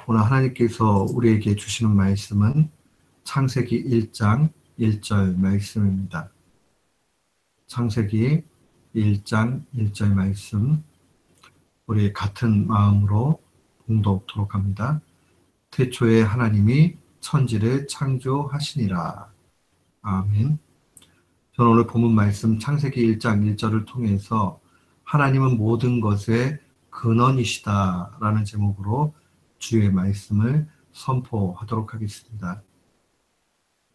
오늘 하나님께서 우리에게 주시는 말씀은 창세기 1장 1절 말씀입니다. 창세기 1장 1절 말씀, 우리 같은 마음으로 봉독토록 합니다. 태초에 하나님이 천지를 창조하시니라. 아멘. 저는 오늘 본문 말씀 창세기 1장 1절을 통해서 하나님은 모든 것의 근원이시다라는 제목으로 주의 말씀을 선포하도록 하겠습니다.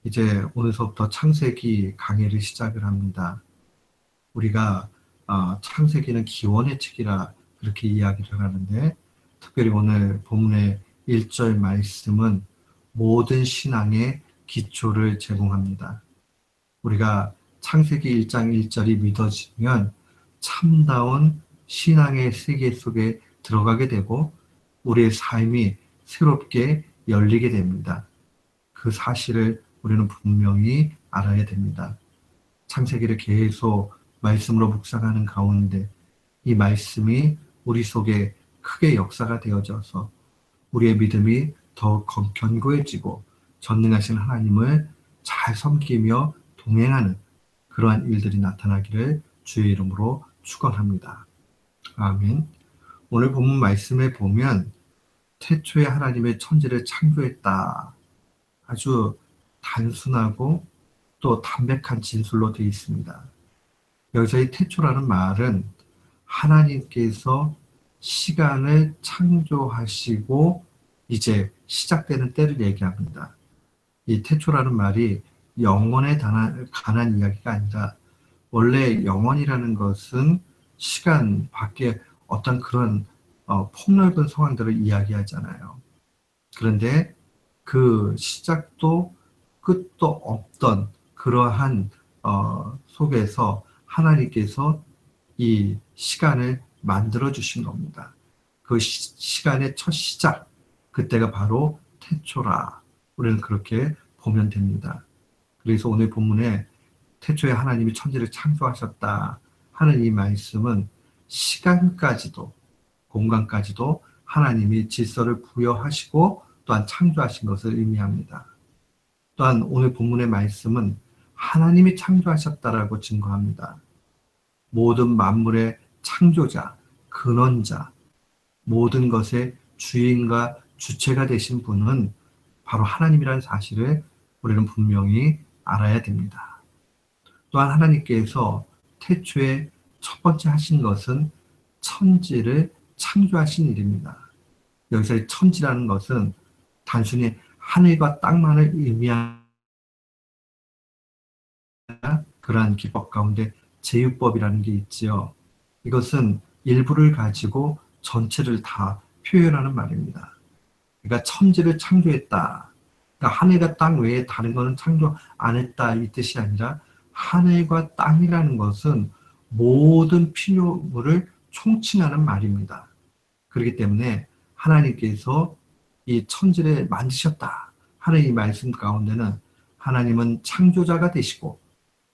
이제 오늘서부터 창세기 강의를 시작을 합니다. 우리가 창세기는 기원의 책이라 그렇게 이야기를 하는데, 특별히 오늘 본문의 1절 말씀은 모든 신앙의 기초를 제공합니다. 우리가 창세기 1장 1절이 믿어지면 참다운 신앙의 세계 속에 들어가게 되고 우리의 삶이 새롭게 열리게 됩니다. 그 사실을 우리는 분명히 알아야 됩니다. 창세기를 계속 말씀으로 묵상하는 가운데 이 말씀이 우리 속에 크게 역사가 되어져서 우리의 믿음이 더 견고해지고 전능하신 하나님을 잘 섬기며 동행하는 그러한 일들이 나타나기를 주의 이름으로 축원합니다. 아멘. 오늘 본문 말씀에 보면 태초에 하나님의 천지를 창조했다. 아주 단순하고 또 담백한 진술로 되어 있습니다. 여기서 이 태초라는 말은 하나님께서 시간을 창조하시고 이제 시작되는 때를 얘기합니다. 이 태초라는 말이 영원에 관한 이야기가 아니라, 원래 영원이라는 것은 시간 밖에 어떤 그런 폭넓은 상황들을 이야기하잖아요. 그런데 그 시작도 끝도 없던 그러한 속에서 하나님께서 이 시간을 만들어 주신 겁니다. 그 시간의 첫 시작, 그때가 바로 태초라. 우리는 그렇게 보면 됩니다. 그래서 오늘 본문에 태초에 하나님이 천지를 창조하셨다 하는 이 말씀은 시간까지도 공간까지도 하나님이 질서를 부여하시고 또한 창조하신 것을 의미합니다. 또한 오늘 본문의 말씀은 하나님이 창조하셨다라고 증거합니다. 모든 만물의 창조자, 근원자, 모든 것의 주인과 주체가 되신 분은 바로 하나님이라는 사실을 우리는 분명히 알아야 됩니다. 또한 하나님께서 태초에 첫 번째 하신 것은 천지를 창조하신 일입니다. 여기서 천지라는 것은 단순히 하늘과 땅만을 의미하는 그러한 기법 가운데 제휴법이라는 게 있지요. 이것은 일부를 가지고 전체를 다 표현하는 말입니다. 그러니까 천지를 창조했다. 그러니까 하늘과 땅 외에 다른 것은 창조 안 했다 이 뜻이 아니라, 하늘과 땅이라는 것은 모든 피조물을 총칭하는 말입니다. 그렇기 때문에 하나님께서 이 천지를 만드셨다 하는 이 말씀 가운데는 하나님은 창조자가 되시고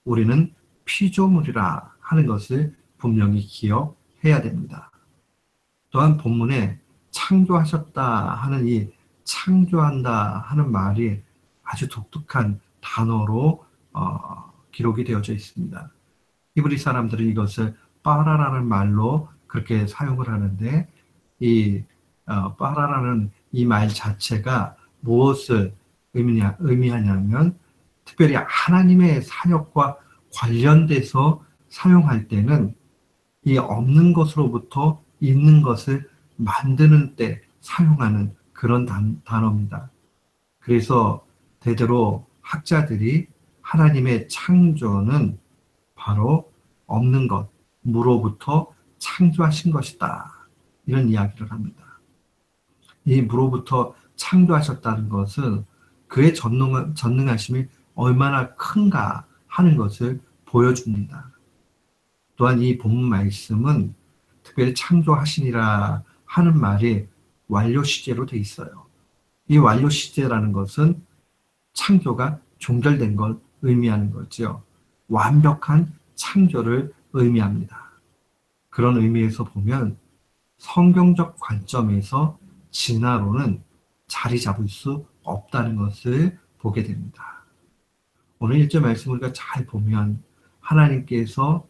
우리는 피조물이라 하는 것을 분명히 기억해야 됩니다. 또한 본문에 창조하셨다 하는 이 창조한다 하는 말이 아주 독특한 단어로 기록이 되어져 있습니다. 히브리 사람들은 이것을 빠라라는 말로 그렇게 사용을 하는데, 이 빠라라는 이 말 자체가 무엇을 의미하냐면, 특별히 하나님의 사역과 관련돼서 사용할 때는 이 없는 것으로부터 있는 것을 만드는 때 사용하는 그런 단어입니다. 그래서 대대로 학자들이 하나님의 창조는 바로 없는 것, 무로부터 창조하신 것이다, 이런 이야기를 합니다. 이 무로부터 창조하셨다는 것은 그의 전능하심이 얼마나 큰가 하는 것을 보여줍니다. 또한 이 본문 말씀은 특별히 창조하시니라 하는 말이 완료 시제로 되어 있어요. 이 완료 시제라는 것은 창조가 종결된 걸 의미하는 거죠. 완벽한 창조를 의미합니다. 그런 의미에서 보면 성경적 관점에서 진화론은 자리 잡을 수 없다는 것을 보게 됩니다. 오늘 1절 말씀을 우리가 잘 보면 하나님께서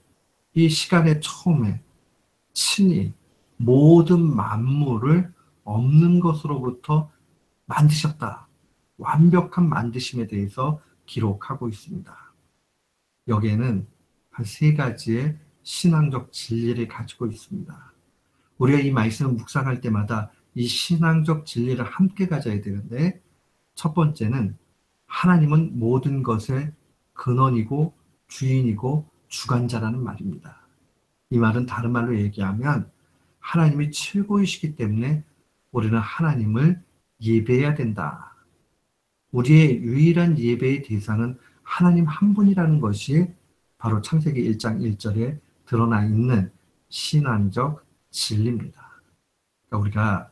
이 시간의 처음에 친히 모든 만물을 없는 것으로부터 만드셨다. 완벽한 만드심에 대해서 기록하고 있습니다. 여기에는 한 3가지의 신앙적 진리를 가지고 있습니다. 우리가 이 말씀을 묵상할 때마다 이 신앙적 진리를 함께 가져야 되는데, 첫 번째는 하나님은 모든 것의 근원이고 주인이고 주관자라는 말입니다. 이 말은 다른 말로 얘기하면 하나님이 최고이시기 때문에 우리는 하나님을 예배해야 된다. 우리의 유일한 예배의 대상은 하나님 한 분이라는 것이 바로 창세기 1장 1절에 드러나 있는 신앙적 진리입니다. 그러니까 우리가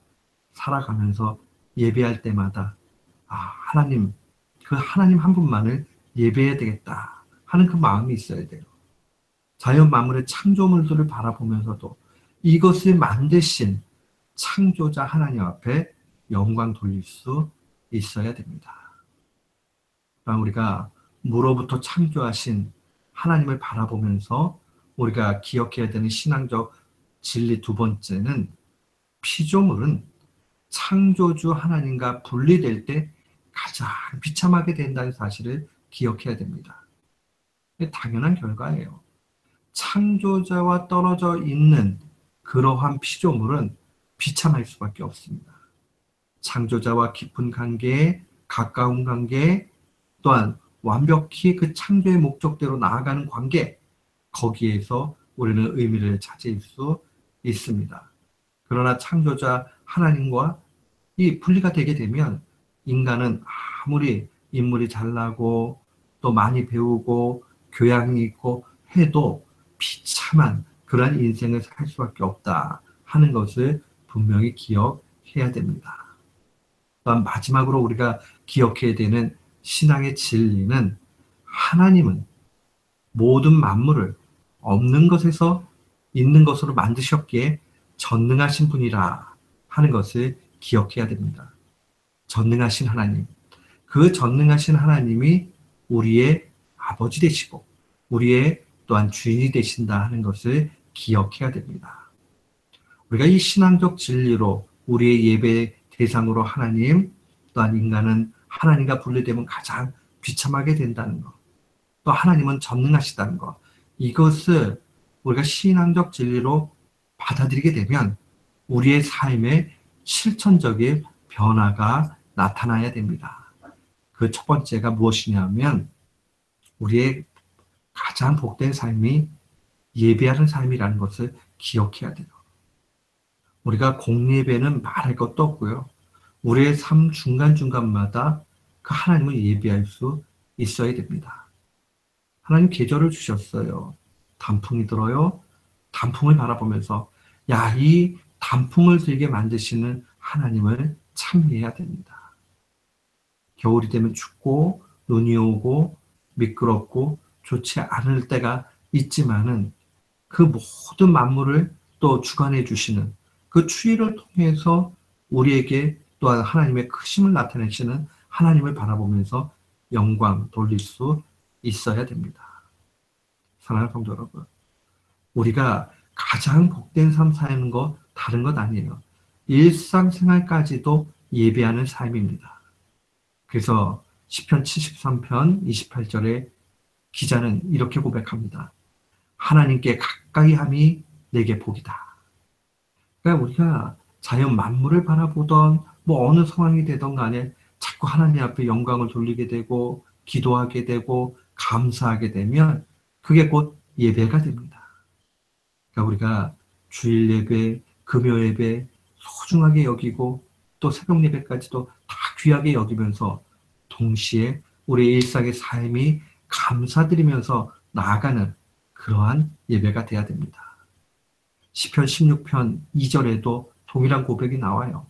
살아가면서 예배할 때마다 하나님, 그 하나님 한 분만을 예배해야 되겠다 하는 그 마음이 있어야 돼요. 자연 만물의 창조물들을 바라보면서도 이것을 만드신 창조자 하나님 앞에 영광 돌릴 수 있어야 됩니다. 우리가 무로부터 창조하신 하나님을 바라보면서 우리가 기억해야 되는 신앙적 진리 두 번째는, 피조물은 창조주 하나님과 분리될 때 가장 비참하게 된다는 사실을 기억해야 됩니다. 당연한 결과예요. 창조자와 떨어져 있는 그러한 피조물은 비참할 수밖에 없습니다. 창조자와 깊은 관계, 가까운 관계, 또한 완벽히 그 창조의 목적대로 나아가는 관계, 거기에서 우리는 의미를 찾을 수 있습니다. 그러나 창조자 하나님과 이 분리가 되게 되면 인간은 아무리 인물이 잘나고 또 많이 배우고 교양이 있고 해도 비참한 그러한 인생을 살 수밖에 없다 하는 것을 분명히 기억해야 됩니다. 또한 마지막으로 우리가 기억해야 되는 신앙의 진리는, 하나님은 모든 만물을 없는 것에서 있는 것으로 만드셨기에 전능하신 분이라 하는 것을 기억해야 됩니다. 전능하신 하나님, 그 전능하신 하나님이 우리의 아버지 되시고 우리의 또한 주인이 되신다 하는 것을 기억해야 됩니다. 우리가 이 신앙적 진리로 우리의 예배 대상으로 하나님, 또한 인간은 하나님과 분리되면 가장 비참하게 된다는 것, 또 하나님은 전능하시다는 것, 이것을 우리가 신앙적 진리로 받아들이게 되면 우리의 삶에 실천적인 변화가 나타나야 됩니다. 그 첫 번째가 무엇이냐면, 우리의 가장 복된 삶이 예배하는 삶이라는 것을 기억해야 돼요. 우리가 공예배는 말할 것도 없고요. 우리의 삶 중간중간마다 그 하나님을 예배할 수 있어야 됩니다. 하나님 계절을 주셨어요. 단풍이 들어요. 단풍을 바라보면서 이 단풍을 들게 만드시는 하나님을 찬미해야 됩니다. 겨울이 되면 춥고 눈이 오고 미끄럽고 좋지 않을 때가 있지만은 그 모든 만물을 또 주관해 주시는 그 추위를 통해서 우리에게 또한 하나님의 크심을 나타내시는 하나님을 바라보면서 영광 돌릴 수 있어야 됩니다. 사랑하는 성도 여러분, 우리가 가장 복된 삶 사는 거 다른 것 아니에요. 일상생활까지도 예배하는 삶입니다. 그래서 시편 73편 28절에 기자는 이렇게 고백합니다. 하나님께 가까이 함이 내게 복이다. 그러니까 우리가 자연 만물을 바라보던 어느 상황이 되던 간에 자꾸 하나님 앞에 영광을 돌리게 되고 기도하게 되고 감사하게 되면 그게 곧 예배가 됩니다. 그러니까 우리가 주일 예배, 금요 예배 소중하게 여기고 또 새벽 예배까지도 다 귀하게 여기면서 동시에 우리의 일상의 삶이 감사드리면서 나아가는 그러한 예배가 돼야 됩니다. 시편 16편 2절에도 동일한 고백이 나와요.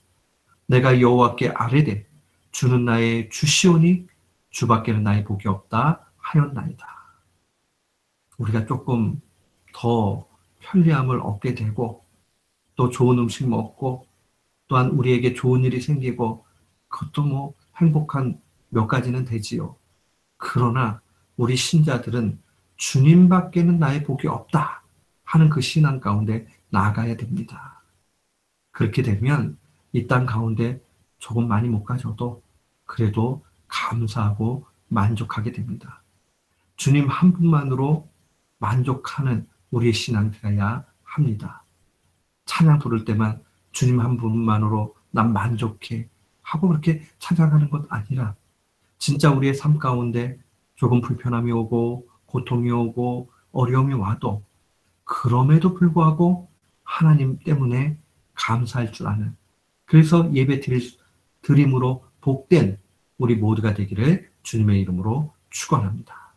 내가 여호와께 아뢰되 주는 나의 주시오니 주밖에는 나의 복이 없다 하였나이다. 우리가 조금 더 편리함을 얻게 되고 또 좋은 음식 먹고 또한 우리에게 좋은 일이 생기고 그것도 뭐 행복한 몇 가지는 되지요. 그러나 우리 신자들은 주님밖에는 나의 복이 없다 하는 그 신앙 가운데 나아가야 됩니다. 그렇게 되면 이 땅 가운데 조금 많이 못 가져도 그래도 감사하고 만족하게 됩니다. 주님 한 분만으로 만족하는 우리의 신앙이 되어야 합니다. 찬양 부를 때만 주님 한 분만으로 난 만족해 하고 그렇게 찬양하는 것 아니라 진짜 우리의 삶 가운데 조금 불편함이 오고 고통이 오고 어려움이 와도 그럼에도 불구하고 하나님 때문에 감사할 줄 아는, 그래서 예배 드림으로 복된 우리 모두가 되기를 주님의 이름으로 축원합니다.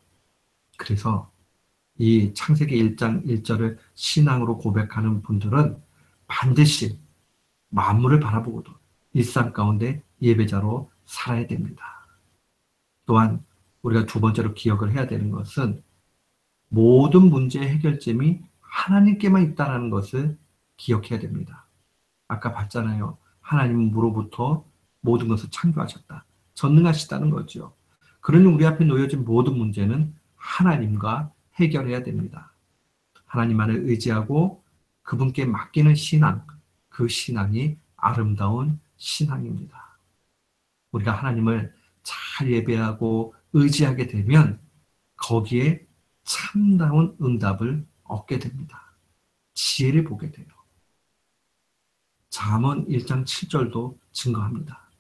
그래서 이 창세기 1장 1절을 신앙으로 고백하는 분들은 반드시 만물을 바라보고도 일상 가운데 예배자로 살아야 됩니다. 또한 우리가 두 번째로 기억을 해야 되는 것은 모든 문제의 해결점이 하나님께만 있다는 것을 기억해야 됩니다. 아까 봤잖아요. 하나님은 무로부터 모든 것을 창조하셨다. 전능하시다는 거죠. 그러니 우리 앞에 놓여진 모든 문제는 하나님과 해결해야 됩니다. 하나님만을 의지하고 그분께 맡기는 신앙, 그 신앙이 아름다운 신앙입니다. 우리가 하나님을 잘 예배하고 의지하게 되면 거기에 참다운 응답을 얻게 됩니다. 지혜를 보게 돼요. 잠언 1장 7절도 증거합니다.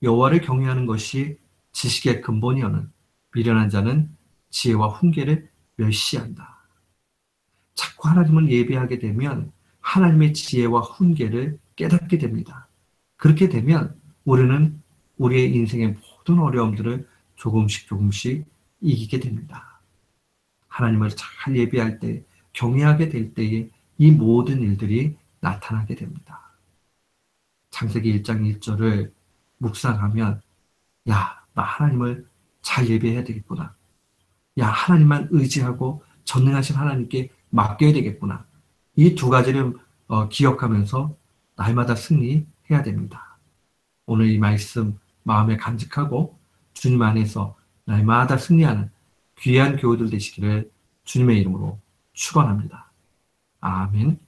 여호와를 경외하는 것이 지식의 근본이여는 미련한 자는 지혜와 훈계를 멸시한다. 자꾸 하나님을 예배하게 되면 하나님의 지혜와 훈계를 깨닫게 됩니다. 그렇게 되면 우리는 우리의 인생의 모든 어려움들을 조금씩 이기게 됩니다. 하나님을 잘 예배할 때, 경외하게 될 때에 이 모든 일들이 나타나게 됩니다. 창세기 1장 1절을 묵상하면 야, 나 하나님을 잘 예배해야 되겠구나. 야, 하나님만 의지하고 전능하신 하나님께 맡겨야 되겠구나. 이 두 가지를 기억하면서 날마다 승리해야 됩니다. 오늘 이 말씀 마음에 간직하고 주님 안에서 날마다 승리하는 귀한 교우들 되시기를 주님의 이름으로 축원합니다. 아멘.